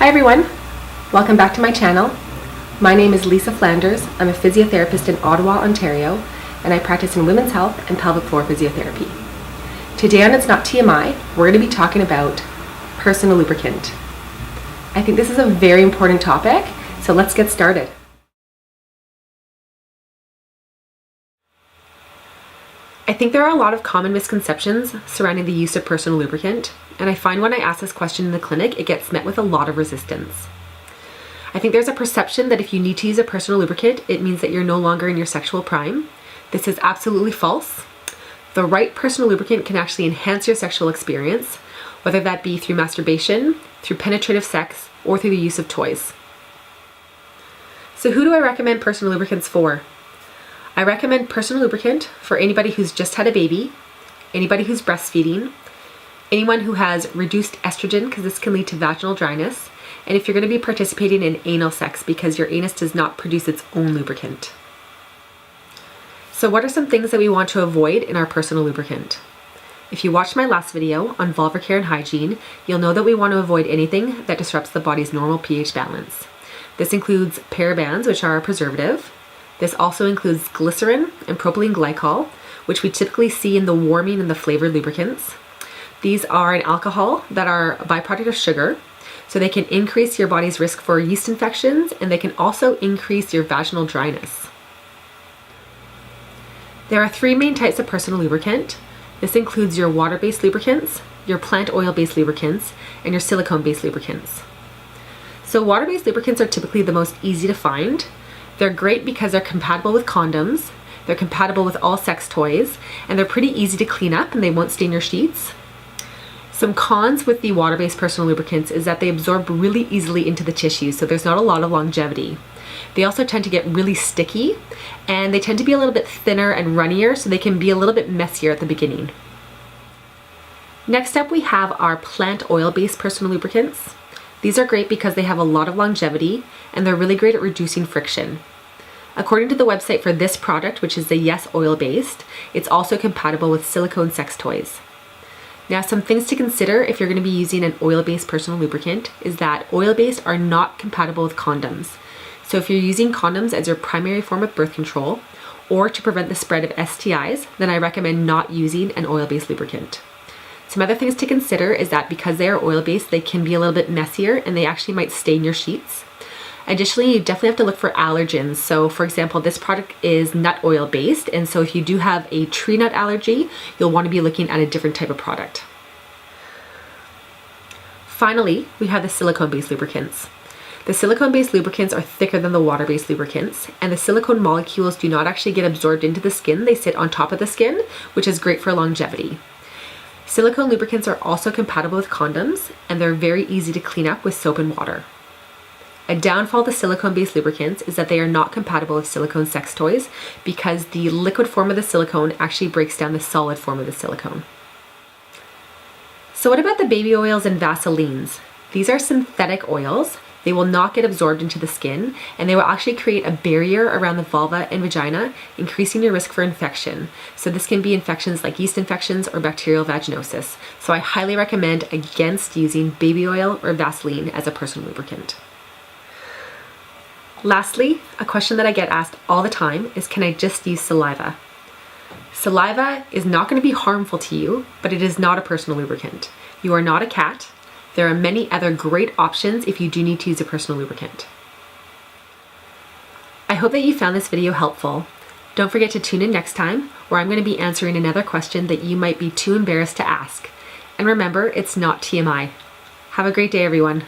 Hi everyone, welcome back to my channel. My name is Lisa Flanders. I'm a physiotherapist in Ottawa, Ontario, and I practice in women's health and pelvic floor physiotherapy. Today on It's Not TMI, we're going to be talking about personal lubricant. I think this is a very important topic, so let's get started. I think there are a lot of common misconceptions surrounding the use of personal lubricant, and I find when I ask this question in the clinic, it gets met with a lot of resistance. I think there's a perception that if you need to use a personal lubricant, it means that you're no longer in your sexual prime. This is absolutely false. The right personal lubricant can actually enhance your sexual experience, whether that be through masturbation, through penetrative sex, or through the use of toys. So who do I recommend personal lubricants for? I recommend personal lubricant for anybody who's just had a baby, anybody who's breastfeeding, anyone who has reduced estrogen because this can lead to vaginal dryness, and if you're going to be participating in anal sex because your anus does not produce its own lubricant. So what are some things that we want to avoid in our personal lubricant? If you watched my last video on vulvar care and hygiene, you'll know that we want to avoid anything that disrupts the body's normal pH balance. This includes parabens, which are a preservative. This also includes glycerin and propylene glycol, which we typically see in the warming and the flavored lubricants. These are an alcohol that are a byproduct of sugar, so they can increase your body's risk for yeast infections, and they can also increase your vaginal dryness. There are three main types of personal lubricant. This includes your water-based lubricants, your plant oil-based lubricants, and your silicone-based lubricants. So water-based lubricants are typically the most easy to find. They're great because they're compatible with condoms, they're compatible with all sex toys, and they're pretty easy to clean up and they won't stain your sheets. Some cons with the water-based personal lubricants is that they absorb really easily into the tissue, so there's not a lot of longevity. They also tend to get really sticky, and they tend to be a little bit thinner and runnier, so they can be a little bit messier at the beginning. Next up, we have our plant oil-based personal lubricants. These are great because they have a lot of longevity, and they're really great at reducing friction. According to the website for this product, which is the Yes Oil-Based, it's also compatible with silicone sex toys. Now, some things to consider if you're going to be using an oil-based personal lubricant is that oil-based are not compatible with condoms. So if you're using condoms as your primary form of birth control or to prevent the spread of STIs, then I recommend not using an oil-based lubricant. Some other things to consider is that because they are oil-based, they can be a little bit messier and they actually might stain your sheets. Additionally, you definitely have to look for allergens. So for example, this product is nut oil based, and so if you do have a tree nut allergy, you'll want to be looking at a different type of product. Finally, we have the silicone-based lubricants. The silicone-based lubricants are thicker than the water-based lubricants, and the silicone molecules do not actually get absorbed into the skin. They sit on top of the skin, which is great for longevity. Silicone lubricants are also compatible with condoms, and they're very easy to clean up with soap and water. A downfall to silicone-based lubricants is that they are not compatible with silicone sex toys because the liquid form of the silicone actually breaks down the solid form of the silicone. So what about the baby oils and Vaselines? These are synthetic oils. They will not get absorbed into the skin, and they will actually create a barrier around the vulva and vagina, increasing your risk for infection. So this can be infections like yeast infections or bacterial vaginosis. So I highly recommend against using baby oil or Vaseline as a personal lubricant. Lastly, a question that I get asked all the time is, can I just use saliva? Saliva is not going to be harmful to you, but it is not a personal lubricant. You are not a cat. There are many other great options if you do need to use a personal lubricant. I hope that you found this video helpful. Don't forget to tune in next time, where I'm going to be answering another question that you might be too embarrassed to ask. And remember, it's not TMI. Have a great day, everyone.